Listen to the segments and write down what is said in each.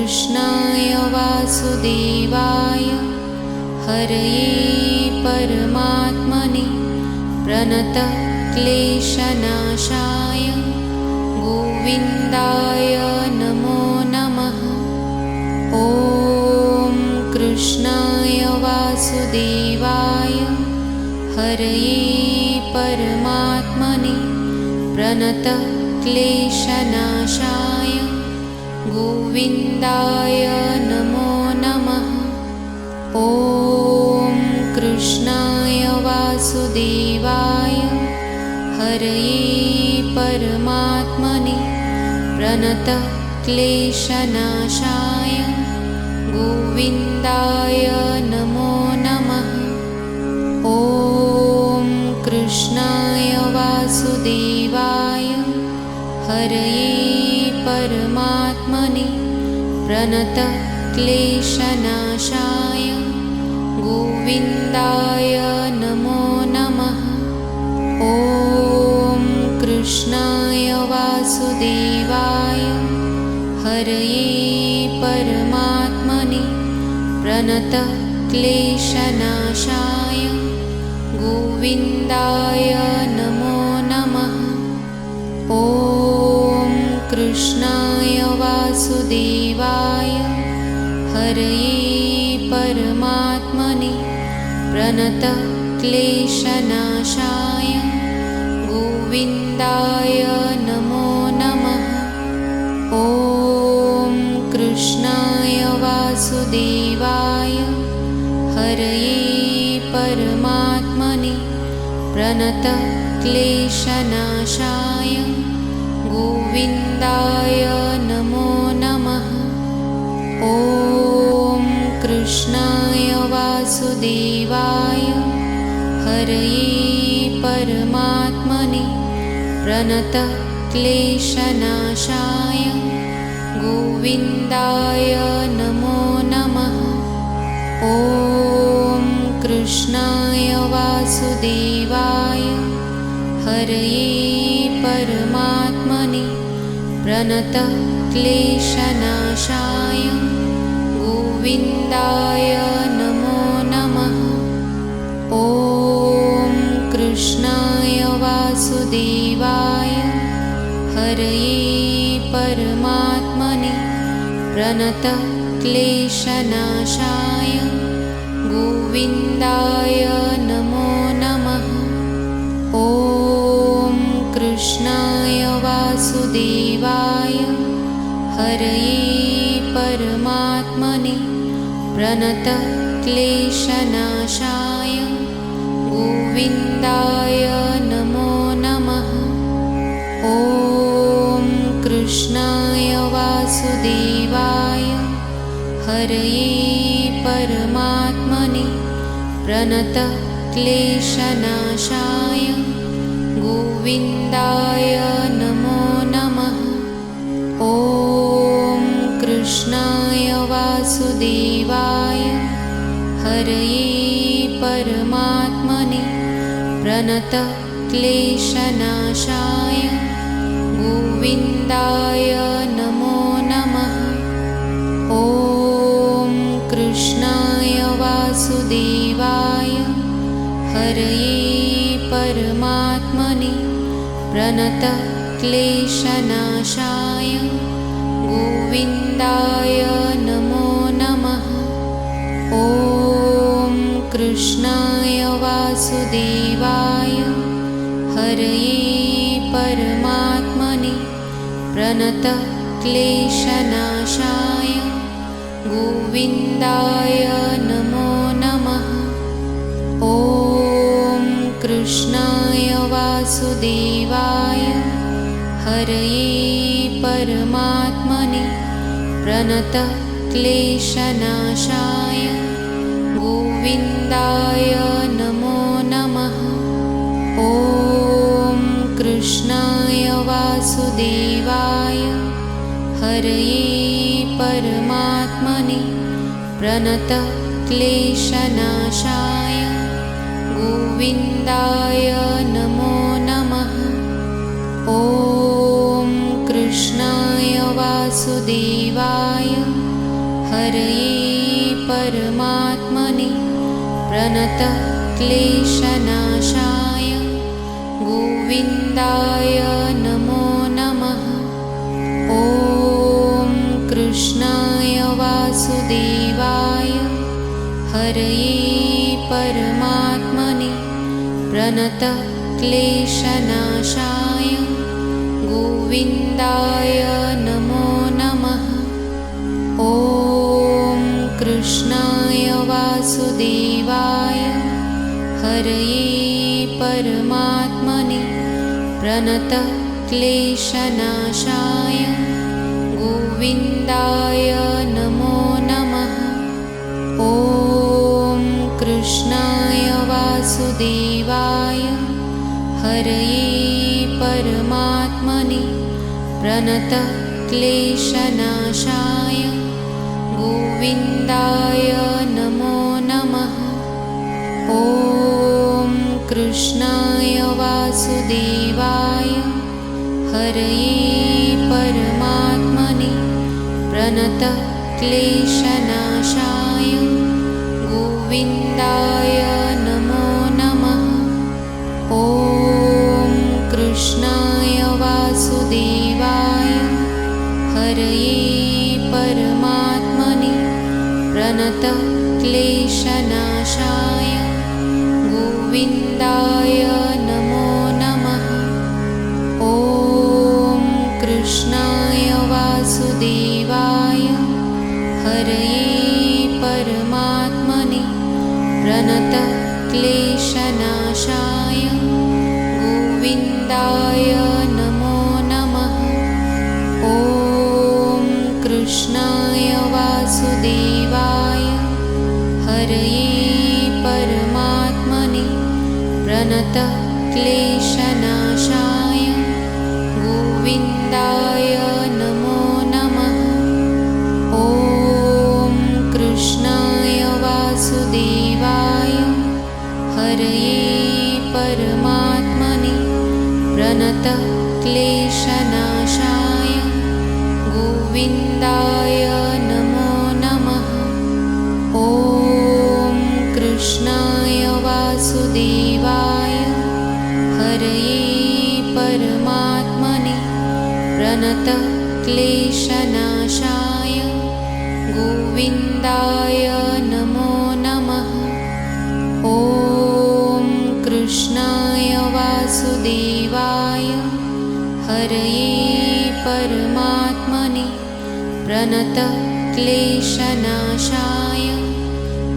कृष्णाय वासुदेवाय हरये परमात्मने प्रणतक्लेशनाशाय गोविन्दाय नमो नमः। ॐ कृष्णाय वासुदेवाय हरये परमात्मने प्रणतक्लेशनाशाय गोविन्दाय नमो नमः। ॐ कृष्णाय वासुदेवाय हरये परमात्मने प्रणतक्लेशनाशाय गोविन्दाय नमो नमः। ॐ कृष्णाय वासुदेवाय हरये परमात्मने प्रणतक्लेशनाशाय गोविन्दाय नमो नमः। ॐ कृष्णाय वासुदेवाय हरये परमात्मने प्रणतक्लेशनाशाय गोविन्दाय नमो नमः। ॐ कृष्णाय वासुदेवाय हरये परमात्मने प्रणतक्लेशनाशाय गोविन्दाय नमो नमः। ॐ कृष्णाय वासुदेवाय हरये परमात्मने प्रणतक्लेशनाशाय गोविन्दाय नमो नमः। ॐ कृष्णाय वासुदेवाय हरये परमात्मने प्रणतक्लेशनाशाय गोविन्दाय नमो नमः। ॐ कृष्णाय वासुदेवाय हरये परमात्मने प्रणतक्लेशनाशाय गोविन्दाय नमो नमः। ॐ कृष्णाय वासुदेवाय हरये परमात्मने प्रणतक्लेशनाशाय गोविन्दाय नमो नमः। ॐ कृष्णाय वासुदेवाय हरये परमात्मने प्रणतक्लेशनाशाय गोविन्दाय नमो नमः। ॐ कृष्णाय वासुदेवाय हरये परमात्मने प्रणतक्लेशनाशाय गोविन्दाय नमो नमः। ॐ कृष्णाय वासुदेवाय हरये परमात्मने प्रणतक्लेशनाशाय गोविन्दाय नमो नमः। ॐ कृष्णाय वासुदेवाय हरये परमात्मने प्रणतक्लेशनाशाय गोविन्दाय नमो नमः। ॐ कृष्णाय वासुदेवाय हरये परमात्मने प्रणतक्लेशनाशाय गोविन्दाय नमो नमः। ॐ कृष्णाय वासुदेवाय हरये परमात्मने प्रणतक्लेशनाशाय गोविन्दाय नमो नमः। ॐ कृष्णाय वासुदेवाय हरये परमात्मने प्रणतक्लेशनाशाय गोविन्दाय नमो नमः। ॐ कृष्णाय वासुदेवाय हरये परमात्मने प्रणतक्लेशनाशाय गोविन्दाय नमो नमः। ॐ कृष्णाय वासुदेवाय हरये परमात्मने प्रणतक्लेशनाशाय गोविन्दाय नमो नमः। ॐ कृष्णाय वासुदेवाय हरये परमात्मने प्रणतक्लेशनाशाय गोविन्दाय नमो नमः। ॐ कृष्णाय वासुदेवाय हरये परमात्मने प्रणतक्लेशनाशाय गोविन्दाय नमो नमः। ॐ कृष्णाय वासुदेवाय हरये परमात्मने प्रणतक्लेशनाशाय गोविन्दाय नमो नमः। ॐ कृष्णाय वासुदेवाय हरये परमात्मने प्रणतक्लेशनाशाय गोविन्दाय नमो नमः। ॐ कृष्णाय वासुदेवाय हरये परमात्मने प्रणतक्लेशनाशाय गोविन्दाय नमो नमः। ॐ कृष्णाय वासुदेवाय हरये परमात्मने प्रणतक्लेशनाशाय गोविन्दाय नमो नमः। ॐ कृष्णाय वासुदेवाय हरये परमात्मने प्रणतक्लेशनाशाय गोविन्दाय नमो नमः। ॐ कृष्णाय वासुदेवाय हरये परमात्मने प्रणतक्लेशनाशाय गोविन्दाय नमो नमः। ॐ कृष्णाय वासुदेवाय हरये परमात्मने प्रणतक्लेशनाशाय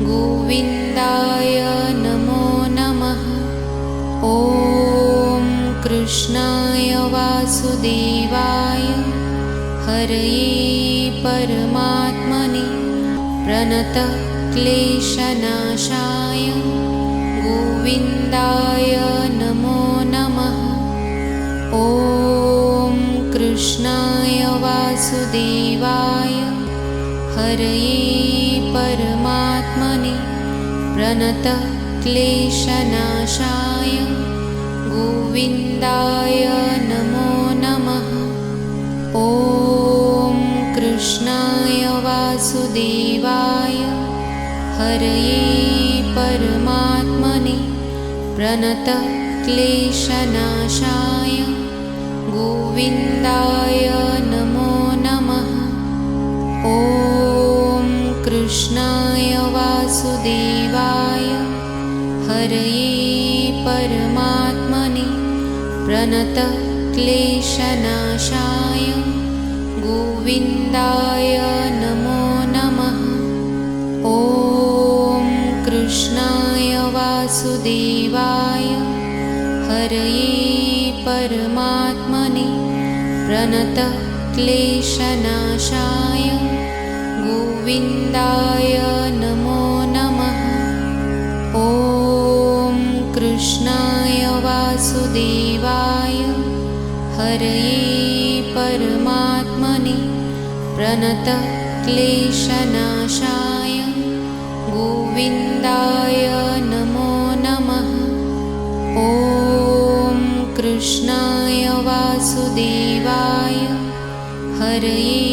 गोविन्दाय नमो नमः। ॐ कृष्णाय वासुदेवाय हरये परमात्मने प्रणतक्लेशनाशाय गोविन्दाय नमो नमः। ॐ कृष्णाय वासुदेवाय हरये परमात्मने प्रणतक्लेशनाशाय गोविन्दाय नमो नमः। ॐ कृष्णाय वासुदेवाय हरये परमात्मने प्रणतक्लेशनाशाय गोविन्दाय नमो नमः। ॐ कृष्णाय वासुदेवाय हरये परमात्मने प्रणतक्लेशनाशाय गोविन्दाय नमो नमः। ॐ कृष्णाय वासुदेवाय हरये परमात्मने प्रणतक्लेशनाशाय गोविन्दाय नमो नमः। ॐ कृष्णाय वासुदेवाय हरये परमात्मने प्रणतक्लेशनाशाय गोविन्दाय नमो नमः। ॐ कृष्णाय वासुदेवाय हरये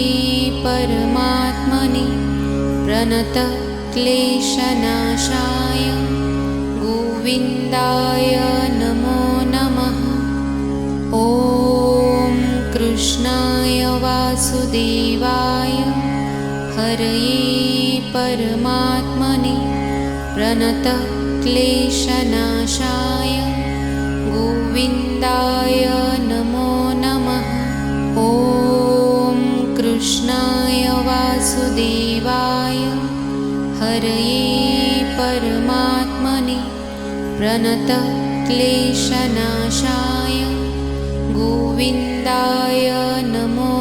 परमात्मने प्रणतः क्लेशनाशाय गोविन्दाय नमो नमः। ॐ कृष्णाय वासुदेवाय हरये परमात्मने प्रणतः क्लेशनाशाय गोविन्दाय नमो नमः। ॐ कृष्णाय वासुदेवाय हरये परमात्मने प्रणतः क्लेशनाशाय गोविन्दाय नमो